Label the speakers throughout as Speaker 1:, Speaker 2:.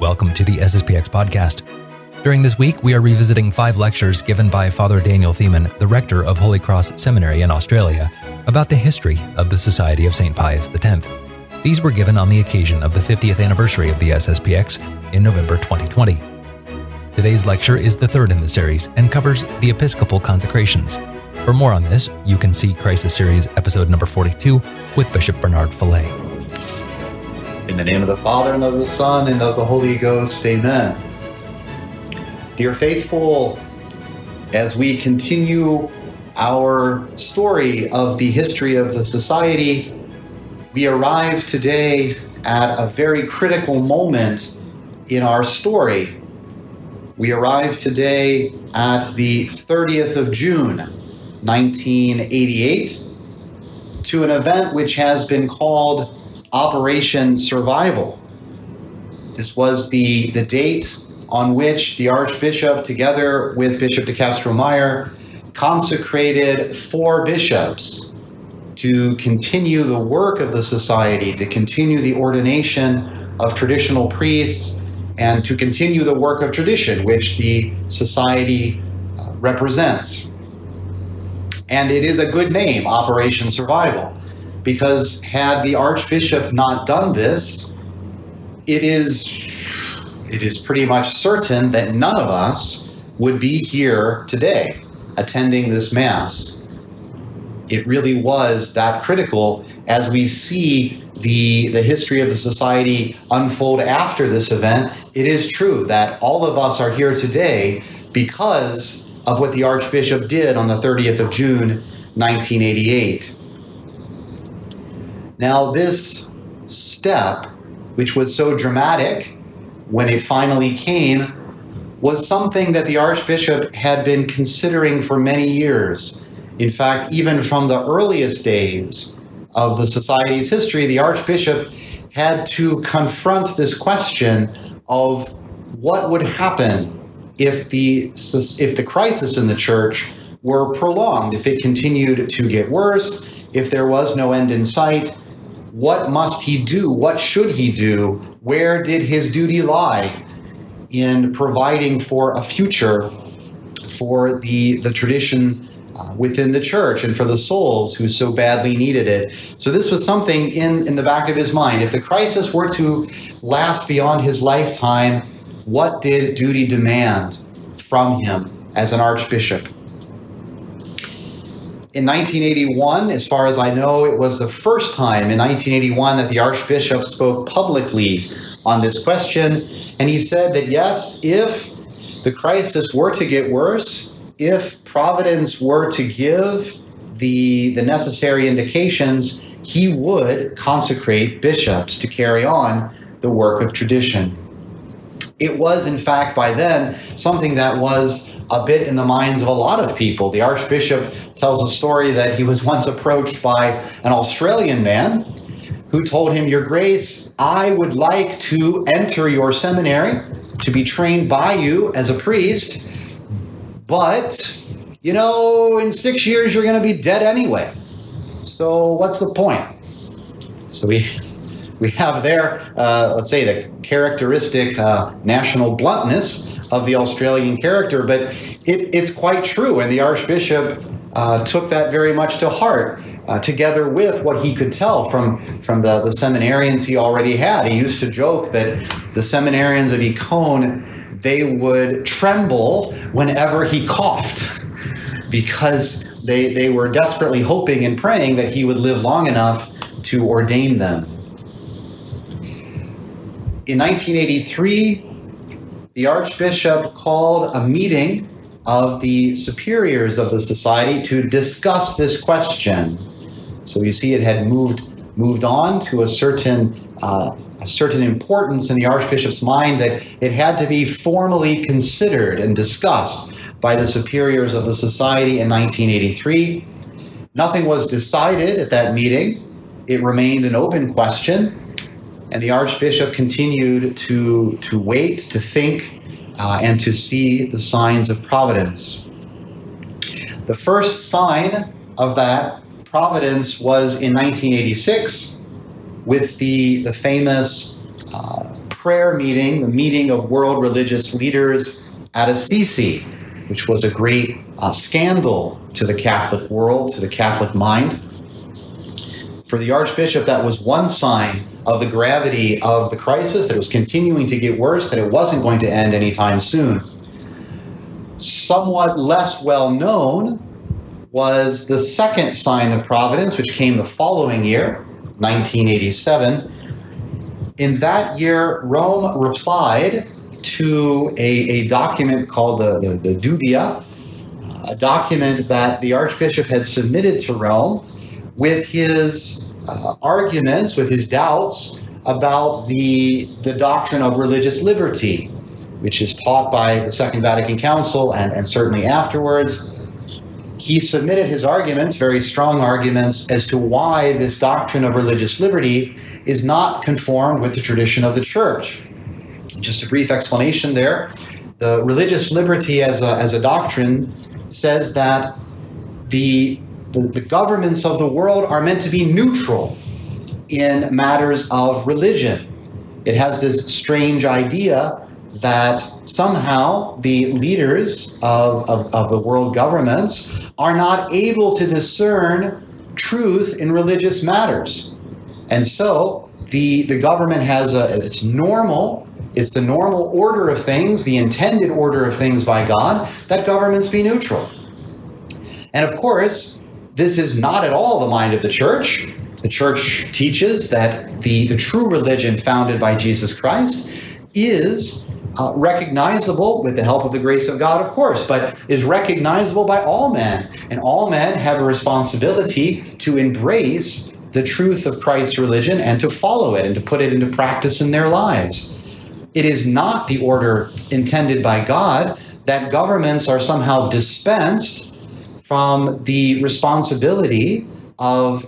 Speaker 1: Welcome to the SSPX Podcast. During this week, we are revisiting 5 lectures given by Father Daniel Themann, the rector of Holy Cross Seminary in Australia, about the history of the Society of St. Pius X. These were given on the occasion of the 50th anniversary of the SSPX in November 2020. Today's lecture is the third in the series and covers the Episcopal Consecrations. For more on this, you can see Crisis Series episode number 42 with Bishop Bernard Fellay.
Speaker 2: In the name of the Father, and of the Son, and of the Holy Ghost, amen. Dear faithful, as we continue our story of the history of the Society, we arrive today at a very critical moment in our story. We arrive today at the 30th of June, 1988, to an event which has been called Operation Survival. This was the date on which the Archbishop, together with Bishop de Castro-Meyer, consecrated 4 bishops to continue the work of the Society, to continue the ordination of traditional priests, and to continue the work of tradition, which the Society represents. And it is a good name, Operation Survival, because had the Archbishop not done this, it is pretty much certain that none of us would be here today attending this Mass. It really was that critical as we see the history of the Society unfold after this event. It is true that all of us are here today because of what the Archbishop did on the 30th of June, 1988. Now, this step, which was so dramatic when it finally came, was something that the Archbishop had been considering for many years. In fact, even from the earliest days of the Society's history, the Archbishop had to confront this question of what would happen if the crisis in the Church were prolonged, if it continued to get worse, if there was no end in sight. What must he do? What should he do? Where did his duty lie in providing for a future for the tradition within the Church and for the souls who so badly needed it? So this was something in the back of his mind. If the crisis were to last beyond his lifetime, what did duty demand from him as an archbishop? In 1981, as far as I know, it was the first time in 1981 that the Archbishop spoke publicly on this question, and he said that yes, if the crisis were to get worse, if Providence were to give the necessary indications, he would consecrate bishops to carry on the work of tradition. It was, in fact, by then, something that was a bit in the minds of a lot of people. The Archbishop tells a story that he was once approached by an Australian man who told him, "Your Grace, I would like to enter your seminary, to be trained by you as a priest, but, in 6 years you're going to be dead anyway. So what's the point?" So we have there, let's say, the characteristic national bluntness of the Australian character, but it's quite true, and the Archbishop took that very much to heart, together with what he could tell from the seminarians he already had. He used to joke that the seminarians of Icone, they would tremble whenever he coughed, because they were desperately hoping and praying that he would live long enough to ordain them. In 1983, the Archbishop called a meeting of the superiors of the Society to discuss this question. So you see, it had moved on to a certain importance in the Archbishop's mind that it had to be formally considered and discussed by the superiors of the Society in 1983. Nothing was decided at that meeting. It remained an open question. And the Archbishop continued to wait, to think, and to see the signs of providence. The first sign of that providence was in 1986 with the famous prayer meeting, the meeting of world religious leaders at Assisi, which was a great scandal to the Catholic world, to the Catholic mind. For the Archbishop, that was one sign of the gravity of the crisis, that it was continuing to get worse, that it wasn't going to end anytime soon. Somewhat less well known was the second sign of providence, which came the following year, 1987. In that year, Rome replied to a document called the Dubia, a document that the Archbishop had submitted to Rome with his arguments, with his doubts about the doctrine of religious liberty, which is taught by the Second Vatican Council and certainly afterwards. He submitted his arguments, very strong arguments, as to why this doctrine of religious liberty is not conformed with the tradition of the Church. Just a brief explanation there. The religious liberty as a doctrine says that the governments of the world are meant to be neutral in matters of religion. It has this strange idea that somehow the leaders of the world governments are not able to discern truth in religious matters. And so the government has it's the normal order of things, the intended order of things by God, that governments be neutral. And of course, this is not at all the mind of the Church. The Church teaches that the true religion founded by Jesus Christ is recognizable with the help of the grace of God, of course, but is recognizable by all men. And all men have a responsibility to embrace the truth of Christ's religion and to follow it and to put it into practice in their lives. It is not the order intended by God that governments are somehow dispensed from the responsibility of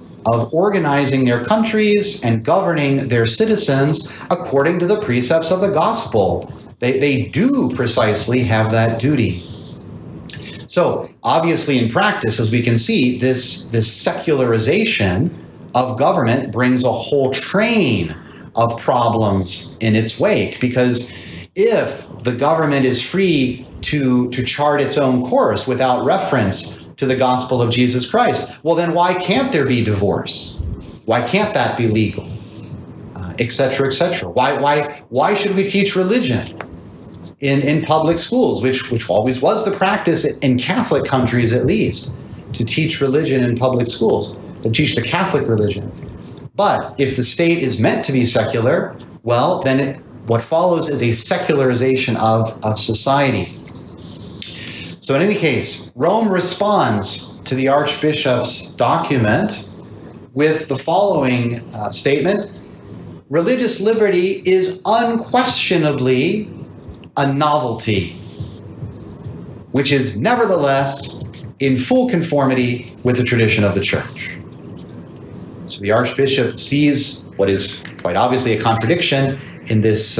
Speaker 2: organizing their countries and governing their citizens according to the precepts of the gospel. They do precisely have that duty. So obviously in practice, as we can see, this secularization of government brings a whole train of problems in its wake, because if the government is free to chart its own course without reference to the gospel of Jesus Christ, well then why can't there be divorce? Why can't that be legal? Etc., etc. Why should we teach religion in public schools, which always was the practice in Catholic countries at least, to teach religion in public schools, to teach the Catholic religion. But if the state is meant to be secular, well, then what follows is a secularization of society. So in any case, Rome responds to the Archbishop's document with the following statement: religious liberty is unquestionably a novelty, which is nevertheless in full conformity with the tradition of the Church. So the Archbishop sees what is quite obviously a contradiction in this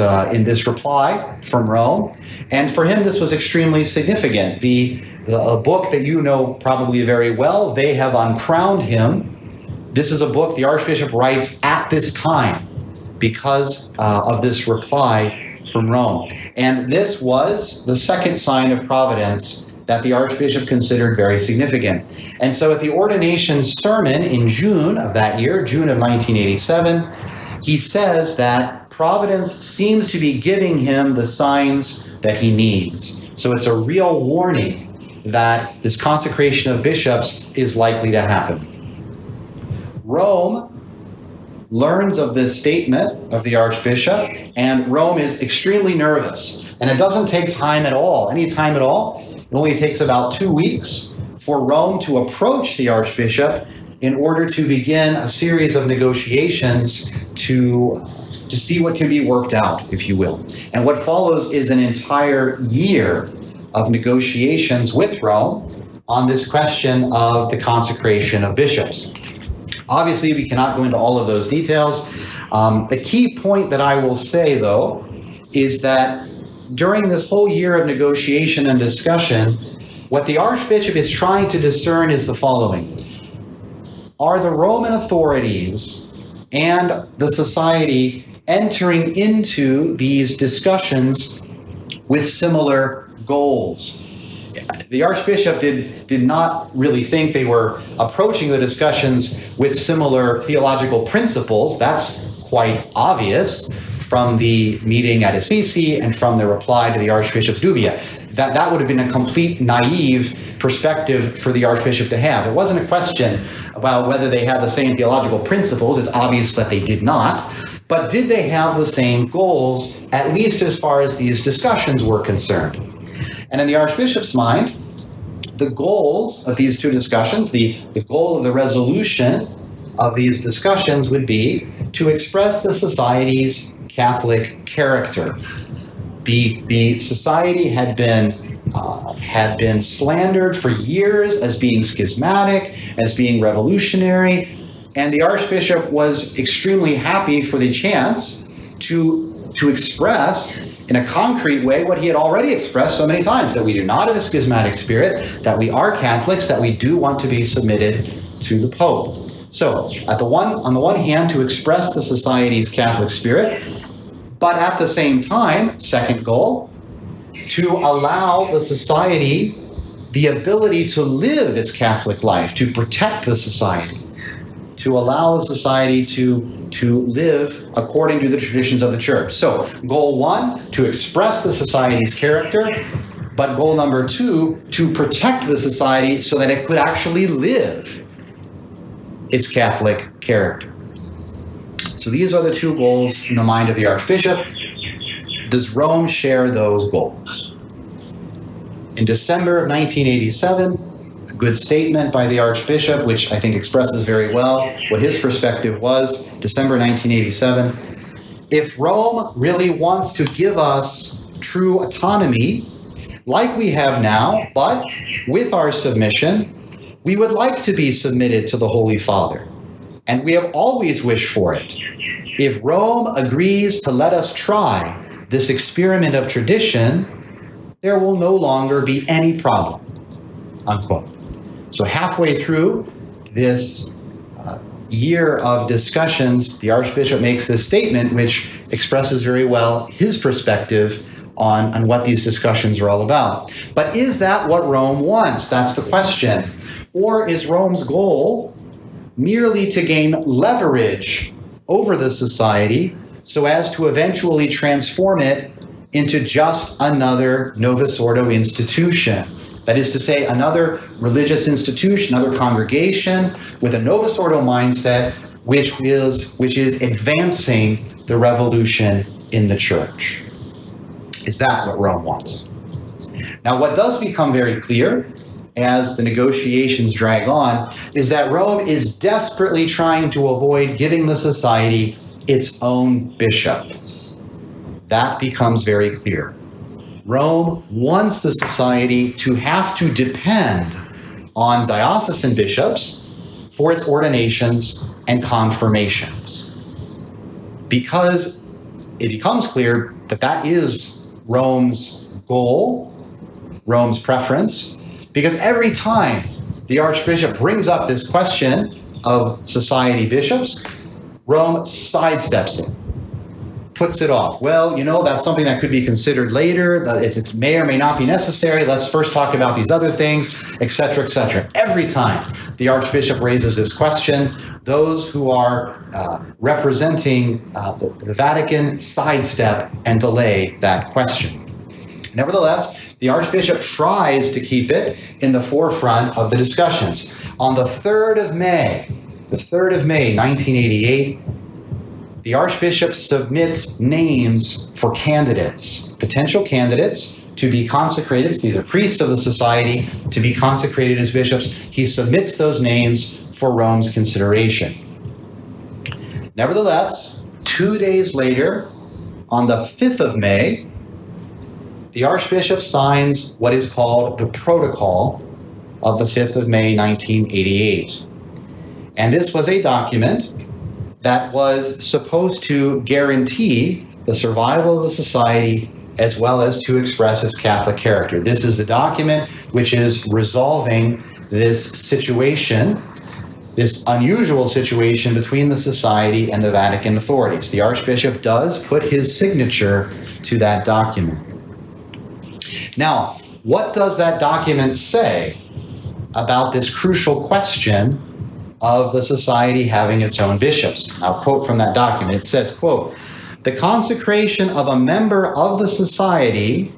Speaker 2: reply from Rome, and for him this was extremely significant. A book that you know probably very well, They Have Uncrowned Him. This is a book the Archbishop writes at this time because of this reply from Rome. And this was the second sign of providence that the Archbishop considered very significant. And so at the ordination sermon in June of that year, June of 1987, he says that providence seems to be giving him the signs that he needs. So it's a real warning that this consecration of bishops is likely to happen. Rome learns of this statement of the Archbishop, and Rome is extremely nervous. And it doesn't take time at all, any time at all. It only takes about 2 weeks for Rome to approach the Archbishop in order to begin a series of negotiations to see what can be worked out, if you will. And what follows is an entire year of negotiations with Rome on this question of the consecration of bishops. Obviously, we cannot go into all of those details. The key point that I will say, though, is that during this whole year of negotiation and discussion, what the Archbishop is trying to discern is the following. Are the Roman authorities and the society entering into these discussions with similar goals. The Archbishop did not really think they were approaching the discussions with similar theological principles. That's quite obvious from the meeting at Assisi and from the reply to the Archbishop's dubia. That would have been a complete naive perspective for the Archbishop to have. It wasn't a question about whether they had the same theological principles. It's obvious that they did not. But did they have the same goals, at least as far as these discussions were concerned? And in the Archbishop's mind, the goals of these two discussions, the goal of the resolution of these discussions would be to express the society's Catholic character. The society had been slandered for years as being schismatic, as being revolutionary, and the Archbishop was extremely happy for the chance to express in a concrete way what he had already expressed so many times, that we do not have a schismatic spirit, that we are Catholics, that we do want to be submitted to the Pope. So, on the one hand, to express the society's Catholic spirit, but at the same time, second goal, to allow the society the ability to live its Catholic life, to protect the society, to allow the society to live according to the traditions of the Church. So, goal one, to express the society's character, but goal number two, to protect the society so that it could actually live its Catholic character. So these are the two goals in the mind of the Archbishop. Does Rome share those goals? In December of 1987, a good statement by the Archbishop, which I think expresses very well what his perspective was, December 1987, if Rome really wants to give us true autonomy, like we have now, but with our submission, we would like to be submitted to the Holy Father, and we have always wished for it. If Rome agrees to let us try this experiment of tradition, there will no longer be any problem, unquote. So halfway through this year of discussions, the Archbishop makes this statement, which expresses very well his perspective on what these discussions are all about. But is that what Rome wants? That's the question. Or is Rome's goal merely to gain leverage over the society so as to eventually transform it into just another Novus Ordo institution? That is to say, another religious institution, another congregation with a Novus Ordo mindset, which is advancing the revolution in the Church. Is that what Rome wants? Now, what does become very clear as the negotiations drag on is that Rome is desperately trying to avoid giving the society its own bishop. That becomes very clear. Rome wants the society to have to depend on diocesan bishops for its ordinations and confirmations, because it becomes clear that that is Rome's goal, Rome's preference, because every time the Archbishop brings up this question of society bishops, Rome sidesteps it, puts it off. Well, that's something that could be considered later. It may or may not be necessary. Let's first talk about these other things, etc., etc. Every time the Archbishop raises this question, those who are representing the Vatican sidestep and delay that question. Nevertheless, the Archbishop tries to keep it in the forefront of the discussions. On the 3rd of May, 1988, the Archbishop submits names for candidates, potential candidates to be consecrated. These are priests of the society to be consecrated as bishops. He submits those names for Rome's consideration. Nevertheless, 2 days later, on the 5th of May, the Archbishop signs what is called the Protocol of the 5th of May, 1988. And this was a document that was supposed to guarantee the survival of the society as well as to express its Catholic character. This is the document which is resolving this situation this unusual situation between the Society and the Vatican authorities. The Archbishop does put his signature to that document. Now, what does that document say about this crucial question of the Society having its own bishops? I'll quote from that document. It says, quote, "The consecration of a member of the Society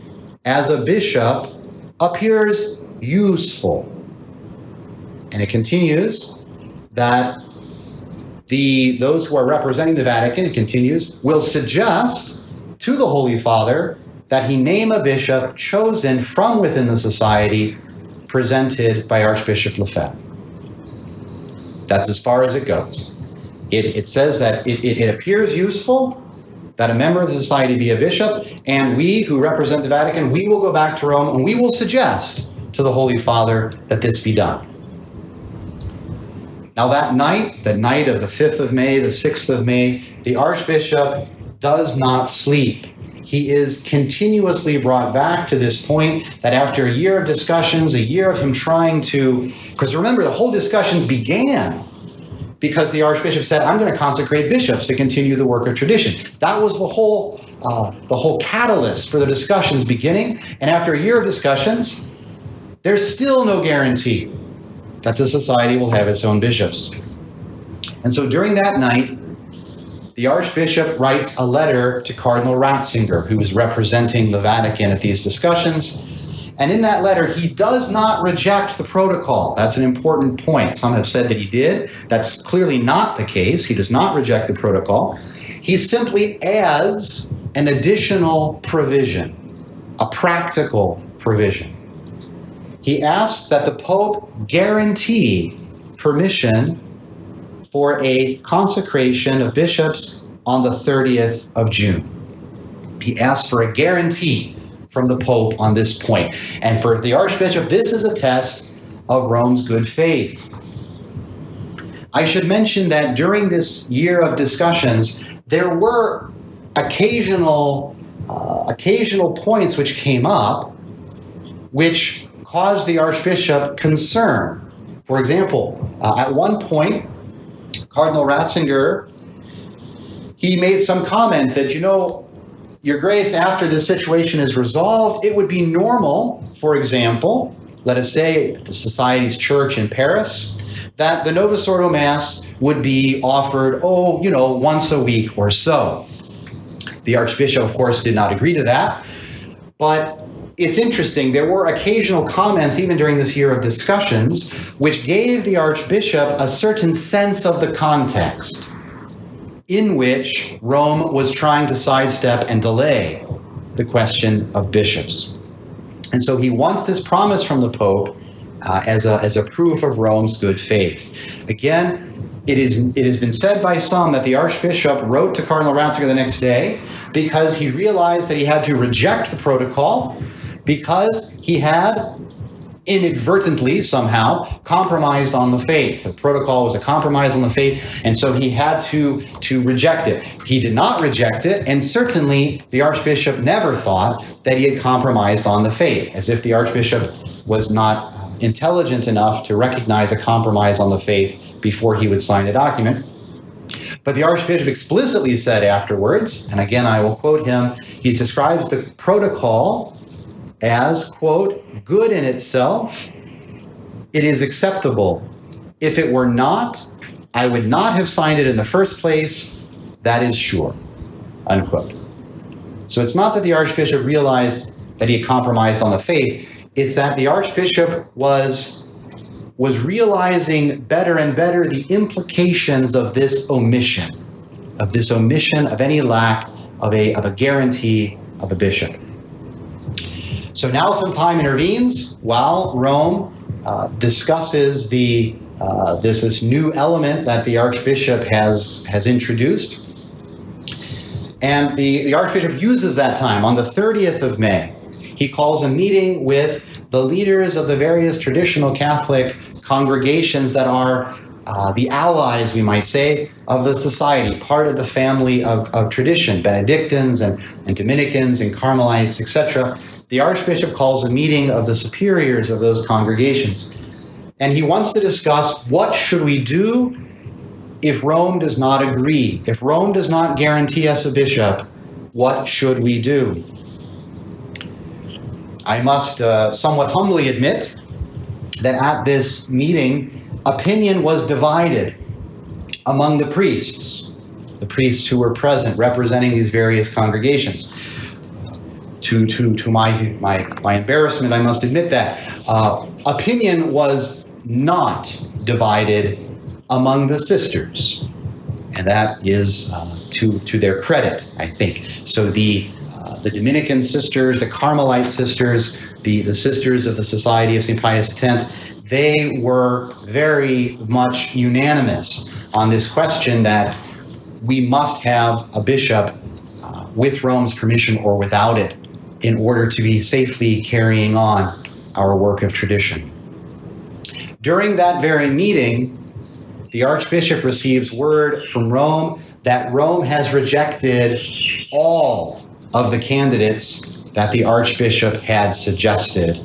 Speaker 2: as a bishop appears useful." And it continues that those who are representing the Vatican, it continues, will suggest to the Holy Father that he name a bishop chosen from within the Society, presented by Archbishop Lefebvre. That's as far as it goes. It says that it appears useful that a member of the Society be a bishop, and we who represent the Vatican, we will go back to Rome and we will suggest to the Holy Father that this be done. Now that night, the night of the 5th of May, the 6th of May, the Archbishop does not sleep. He is continuously brought back to this point that after a year of discussions, a year of him trying to, because remember, the whole discussions began because the Archbishop said, I'm going to consecrate bishops to continue the work of tradition. That was the whole catalyst for the discussions beginning. And after a year of discussions, there's still no guarantee that the Society will have its own bishops. And so during that night, the Archbishop writes a letter to Cardinal Ratzinger, who is representing the Vatican at these discussions. And in that letter, he does not reject the protocol. That's an important point. Some have said that he did. That's clearly not the case. He does not reject the protocol. He simply adds an additional provision, a practical provision. He asks that the Pope guarantee permission for a consecration of bishops on the 30th of June. He asks for a guarantee from the Pope on this point. And for the Archbishop, this is a test of Rome's good faith. I should mention that during this year of discussions, there were occasional points which came up which caused the Archbishop concern. For example, at one point, Cardinal Ratzinger, he made some comment that, Your Grace, after this situation is resolved, it would be normal, for example, let us say at the Society's church in Paris, that the Novus Ordo Mass would be offered, once a week or so. The Archbishop, of course, did not agree to that, but it's interesting, there were occasional comments, even during this year of discussions, which gave the Archbishop a certain sense of the context in which Rome was trying to sidestep and delay the question of bishops. And so he wants this promise from the Pope as a proof of Rome's good faith. Again, it has been said by some that the Archbishop wrote to Cardinal Ratzinger the next day because he realized that he had to reject the protocol because he had inadvertently somehow compromised on the faith. The protocol was a compromise on the faith, and so he had to reject it. He did not reject it, and certainly the Archbishop never thought that he had compromised on the faith, as if the Archbishop was not intelligent enough to recognize a compromise on the faith before he would sign the document. But the Archbishop explicitly said afterwards, and again I will quote him, he describes the protocol as, quote, good in itself. It is acceptable. If it were not, I would not have signed it in the first place. That is sure, unquote. So it's not that the Archbishop realized that he had compromised on the faith. It's that the Archbishop was realizing better and better the implications of this omission of any lack of a guarantee of a bishop. So now some time intervenes while Rome discusses this new element that the Archbishop has introduced. And the Archbishop uses that time on the 30th of May. He calls a meeting with the leaders of the various traditional Catholic congregations that are the allies, we might say, of the Society, part of the family of tradition, Benedictines and Dominicans and Carmelites, etc. The Archbishop calls a meeting of the superiors of those congregations. And he wants to discuss what should we do if Rome does not agree. If Rome does not guarantee us a bishop, what should we do? I must somewhat humbly admit that at this meeting, opinion was divided among the priests who were present representing these various congregations. To my embarrassment, I must admit that opinion was not divided among the sisters, and that is to their credit, I think. So the Dominican sisters, the Carmelite sisters, the sisters of the Society of St. Pius X, they were very much unanimous on this question that we must have a bishop with Rome's permission or without it in order to be safely carrying on our work of tradition. During that very meeting, the Archbishop receives word from Rome that Rome has rejected all of the candidates that the Archbishop had suggested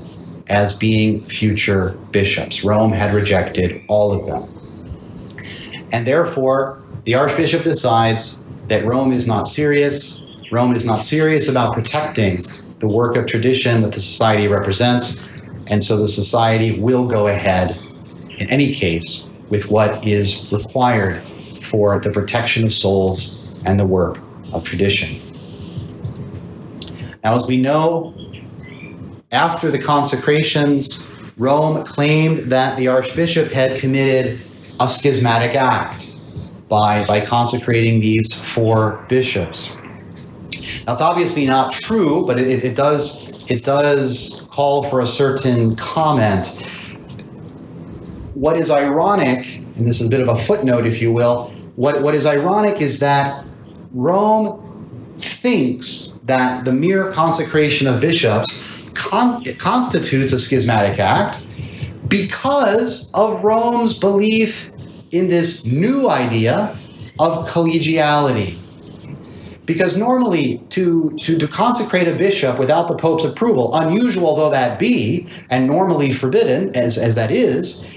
Speaker 2: as being future bishops. Rome had rejected all of them. And therefore, the Archbishop decides that Rome is not serious. Rome is not serious about protecting the work of tradition that the society represents. And so the society will go ahead, in any case, with what is required for the protection of souls and the work of tradition. Now, as we know, after the consecrations, Rome claimed that the Archbishop had committed a schismatic act by consecrating these 4 bishops. Now, it's obviously not true, but it does call for a certain comment. What is ironic, and this is a bit of a footnote, if you will, what is ironic is that Rome thinks that the mere consecration of bishops constitutes a schismatic act because of Rome's belief in this new idea of collegiality. Because normally, to consecrate a bishop without the Pope's approval, unusual though that be, and normally forbidden as that is,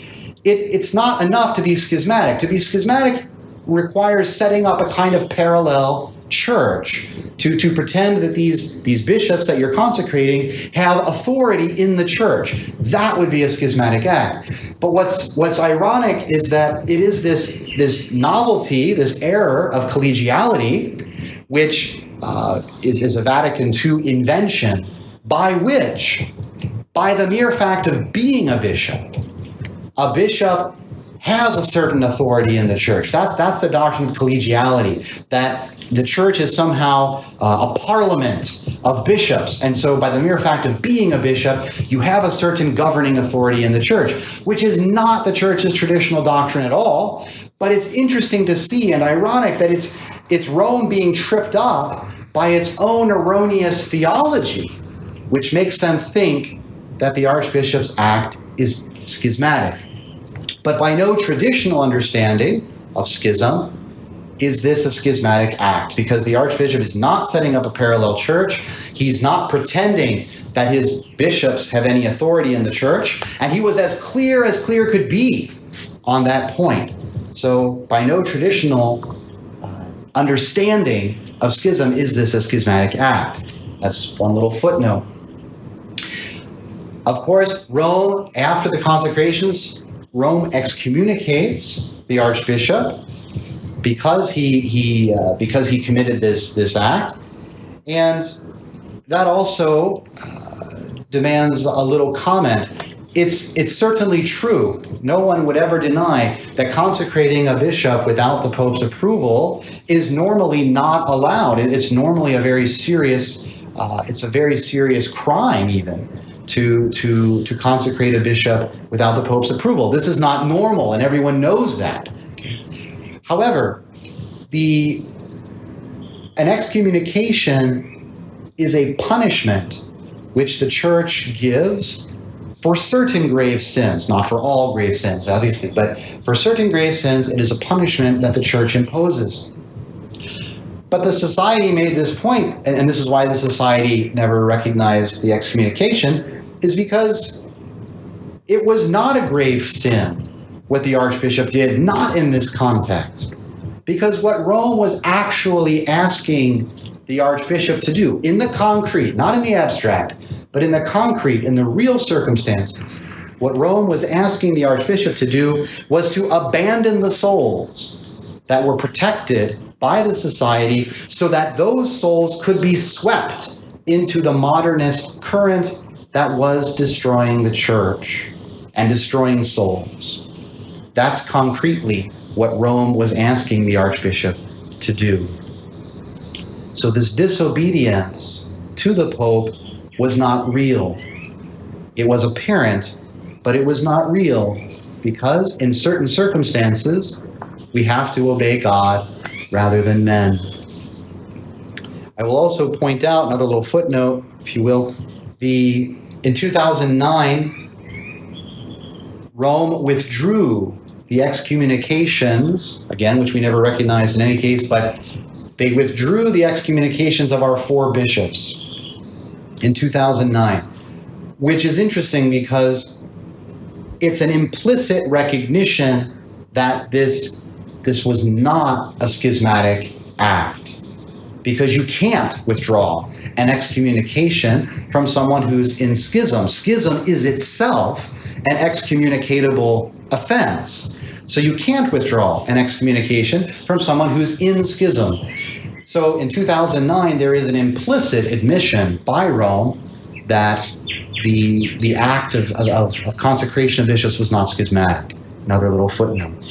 Speaker 2: it's not enough to be schismatic. To be schismatic requires setting up a kind of parallel church to pretend that these bishops that you're consecrating have authority in the church. That would be a schismatic act. But what's ironic is that it is this novelty, this error of collegiality, which is a Vatican II invention, by which, by the mere fact of being a bishop has a certain authority in the church. That's the doctrine of collegiality, that the church is somehow a parliament of bishops. And so by the mere fact of being a bishop, you have a certain governing authority in the church, which is not the church's traditional doctrine at all. But it's interesting to see and ironic that it's Rome being tripped up by its own erroneous theology, which makes them think that the Archbishop's act is schismatic. But by no traditional understanding of schism is this a schismatic act, because the Archbishop is not setting up a parallel church. He's not pretending that his bishops have any authority in the church, and he was as clear could be on that point. So by no traditional understanding of schism is this a schismatic act. That's one little footnote. Of course, Rome, after the consecrations, Rome excommunicates the Archbishop because he committed this act, and that also demands a little comment. It's certainly true. No one would ever deny that consecrating a bishop without the Pope's approval is normally not allowed. It's normally a very serious crime even to consecrate a bishop without the Pope's approval. This is not normal, and everyone knows that. However, an excommunication is a punishment which the Church gives for certain grave sins, not for all grave sins, obviously, but for certain grave sins, it is a punishment that the Church imposes. But the society made this point, and this is why the society never recognized the excommunication, is because it was not a grave sin what the Archbishop did, not in this context. Because what Rome was actually asking the Archbishop to do, in the concrete, not in the abstract, but in the concrete, in the real circumstances, what Rome was asking the Archbishop to do was to abandon the souls that were protected by the society so that those souls could be swept into the modernist current that was destroying the church and destroying souls. That's concretely what Rome was asking the Archbishop to do. So this disobedience to the Pope was not real. It was apparent, but it was not real, because in certain circumstances, we have to obey God rather than men. I will also point out another little footnote, if you will. In 2009, Rome withdrew the excommunications, again, which we never recognized in any case, but they withdrew the excommunications of our 4 bishops in 2009, which is interesting because it's an implicit recognition that this was not a schismatic act, because you can't withdraw an excommunication from someone who's in schism. Schism is itself an excommunicatable offense. So you can't withdraw an excommunication from someone who's in schism. So in 2009, there is an implicit admission by Rome that the act of consecration of bishops was not schismatic. Another little footnote.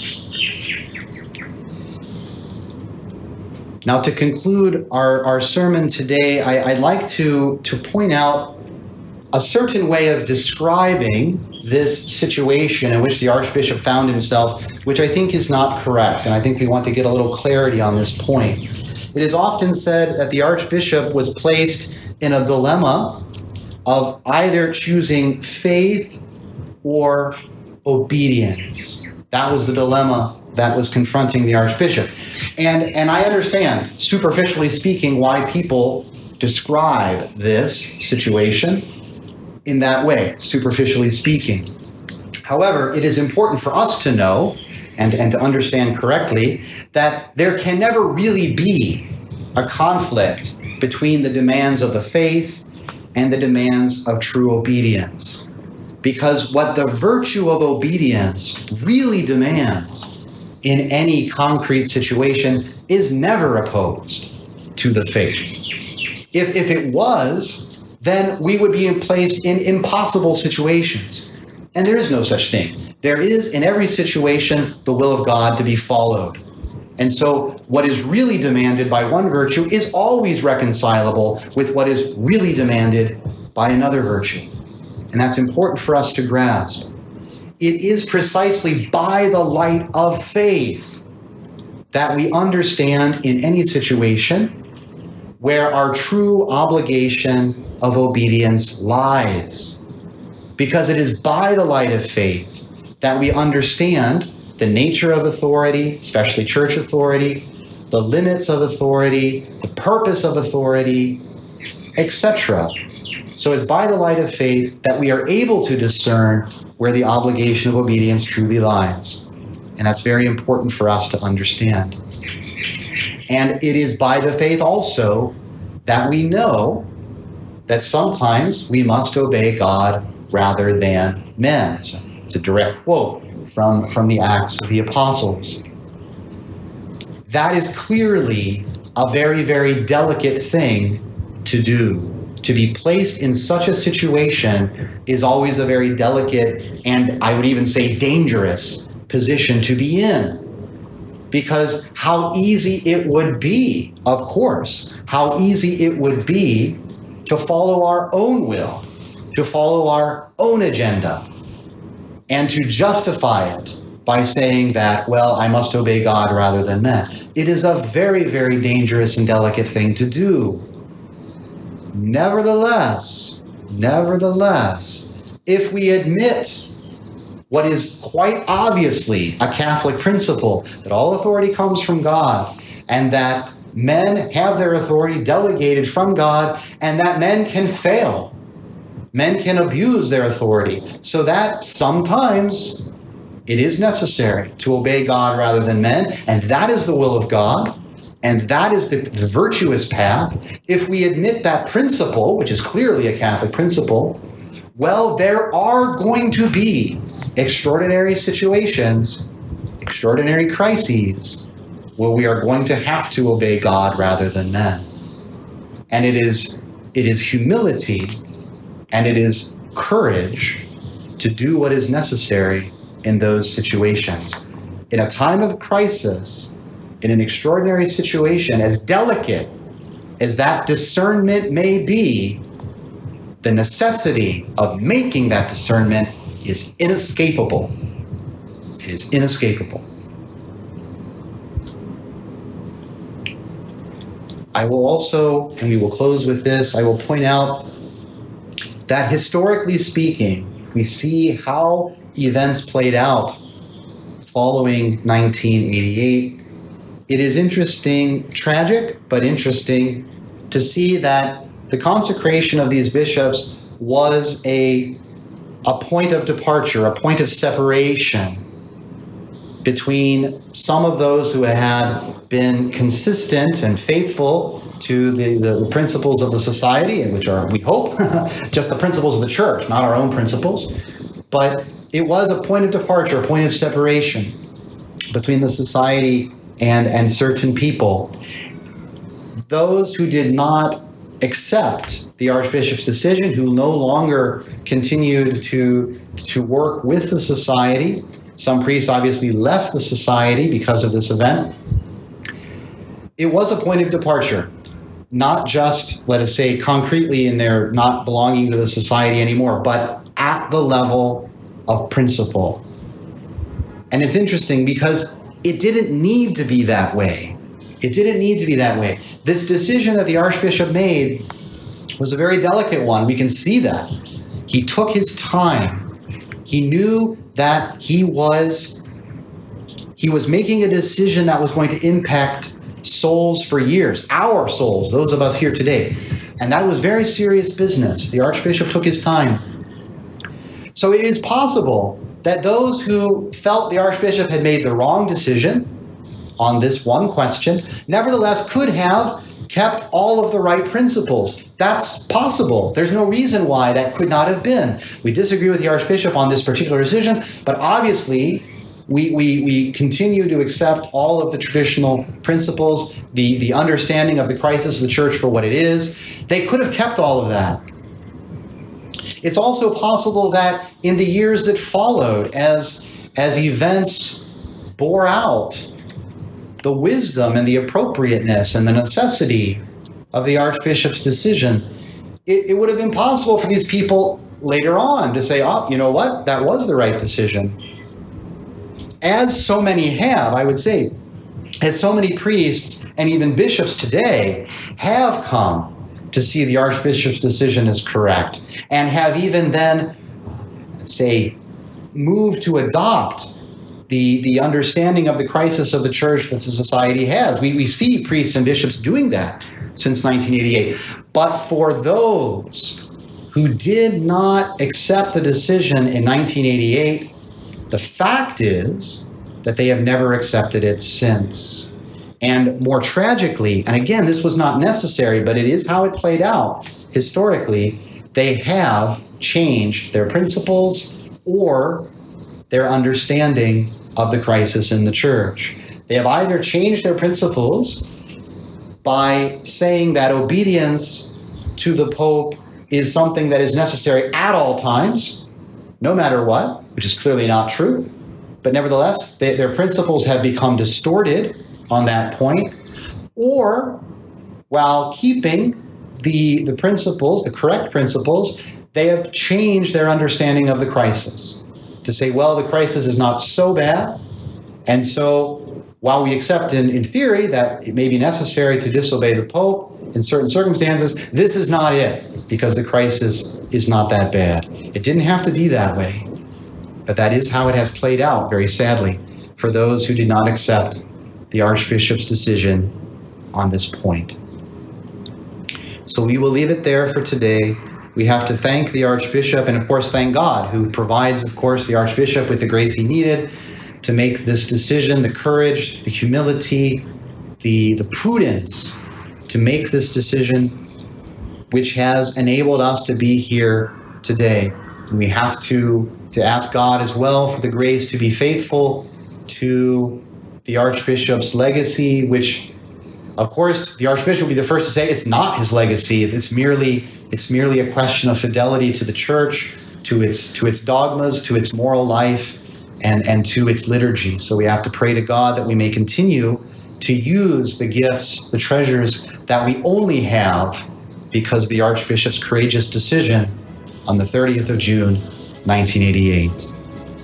Speaker 2: Now, to conclude our sermon today, I'd like to point out a certain way of describing this situation in which the Archbishop found himself, which I think is not correct, and I think we want to get a little clarity on this point. It is often said that the Archbishop was placed in a dilemma of either choosing faith or obedience. That was the dilemma that was confronting the Archbishop. And I understand, superficially speaking, why people describe this situation in that way, superficially speaking. However, it is important for us to know and to understand correctly that there can never really be a conflict between the demands of the faith and the demands of true obedience. Because what the virtue of obedience really demands in any concrete situation is never opposed to the faith. If it was, then we would be placed in impossible situations. And there is no such thing. There is, in every situation, the will of God to be followed. And so what is really demanded by one virtue is always reconcilable with what is really demanded by another virtue. And that's important for us to grasp. It is precisely by the light of faith that we understand in any situation where our true obligation of obedience lies. Because it is by the light of faith that we understand the nature of authority, especially church authority, the limits of authority, the purpose of authority, etc. So it's by the light of faith that we are able to discern where the obligation of obedience truly lies. And that's very important for us to understand. And it is by the faith also that we know that sometimes we must obey God rather than men. It's a direct quote from the Acts of the Apostles. That is clearly a very, very delicate thing to do. To be placed in such a situation is always a very delicate and I would even say dangerous position to be in. Because how easy it would be, of course, how easy it would be to follow our own will, to follow our own agenda, and to justify it by saying that, well, I must obey God rather than men. It is a very, very dangerous and delicate thing to do. Nevertheless, if we admit what is quite obviously a Catholic principle, that all authority comes from God, and that men have their authority delegated from God, and that men can fail. men can abuse their authority, so that sometimes it is necessary to obey God rather than men, and that is the will of God, and that is the virtuous path. If we admit that principle, which is clearly a Catholic principle, well, there are going to be extraordinary situations, extraordinary crises, where we are going to have to obey God rather than men. And it is humility and it is courage to do what is necessary in those situations. In a time of crisis, in an extraordinary situation, as delicate as that discernment may be, the necessity of making that discernment is inescapable. It is inescapable. I will also, and we will close with this, I will point out that historically speaking, if we see how events played out following 1988, it is interesting, tragic, but interesting to see that the consecration of these bishops was a point of departure, a point of separation between some of those who had been consistent and faithful to the principles of the society, and which are, we hope, just the principles of the church, not our own principles. But it was a point of departure, a point of separation between the society and certain people. Those who did not accept the Archbishop's decision, who no longer continued to work with the society. Some priests obviously left the society because of this event. It was a point of departure, not just, let us say, concretely in their not belonging to the society anymore, but at the level of principle. And it's interesting because it didn't need to be that way. It didn't need to be that way. This decision that the Archbishop made was a very delicate one. We can see that. He took his time. He knew that he was making a decision that was going to impact souls for years, our souls, those of us here today. And that was very serious business. The Archbishop took his time. So it is possible that those who felt the Archbishop had made the wrong decision on this one question, nevertheless could have kept all of the right principles. That's possible. There's no reason why that could not have been. We disagree with the Archbishop on this particular decision, but obviously we continue to accept all of the traditional principles, the understanding of the crisis of the Church for what it is. They could have kept all of that. It's also possible that in the years that followed, as events bore out the wisdom and the appropriateness and the necessity of the Archbishop's decision, it would have been possible for these people later on to say, oh, you know what, that was the right decision. As so many have, I would say, as so many priests and even bishops today have come to see the Archbishop's decision as correct and have even then, let's say, moved to adopt the understanding of the crisis of the Church that the society has. We see priests and bishops doing that since 1988. But for those who did not accept the decision in 1988, the fact is that they have never accepted it since. And more tragically, and again, this was not necessary, but it is how it played out historically, they have changed their principles or their understanding of the crisis in the Church. They have either changed their principles by saying that obedience to the Pope is something that is necessary at all times, no matter what, which is clearly not true. But nevertheless, their principles have become distorted on that point. Or, while keeping the principles, the correct principles, they have changed their understanding of the crisis to say, well, the crisis is not so bad. And so while we accept in theory that it may be necessary to disobey the Pope in certain circumstances, this is not it, because the crisis is not that bad. It didn't have to be that way. But that is how it has played out, very sadly, for those who did not accept the Archbishop's decision on this point. So we will leave it there for today. we have to thank the Archbishop and, of course, thank God, who provides, of course, the Archbishop with the grace he needed to make this decision, the courage, the humility, the prudence to make this decision, which has enabled us to be here today. And we have to ask God as well for the grace to be faithful to the Archbishop's legacy, which, of course, the Archbishop will be the first to say it's not his legacy. It's merely a question of fidelity to the Church, to its dogmas, to its moral life, and to its liturgy. So we have to pray to God that we may continue to use the gifts, the treasures that we only have because of the Archbishop's courageous decision on the 30th of June, 1988.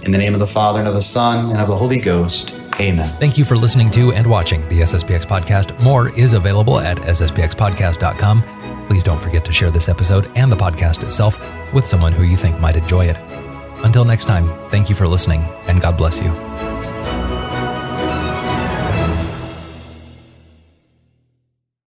Speaker 2: In the name of the Father, and of the Son, and of the Holy Ghost. Amen.
Speaker 1: Thank you for listening to and watching the SSPX Podcast. More is available at sspxpodcast.com. Please don't forget to share this episode and the podcast itself with someone who you think might enjoy it. Until next time, thank you for listening, and God bless you.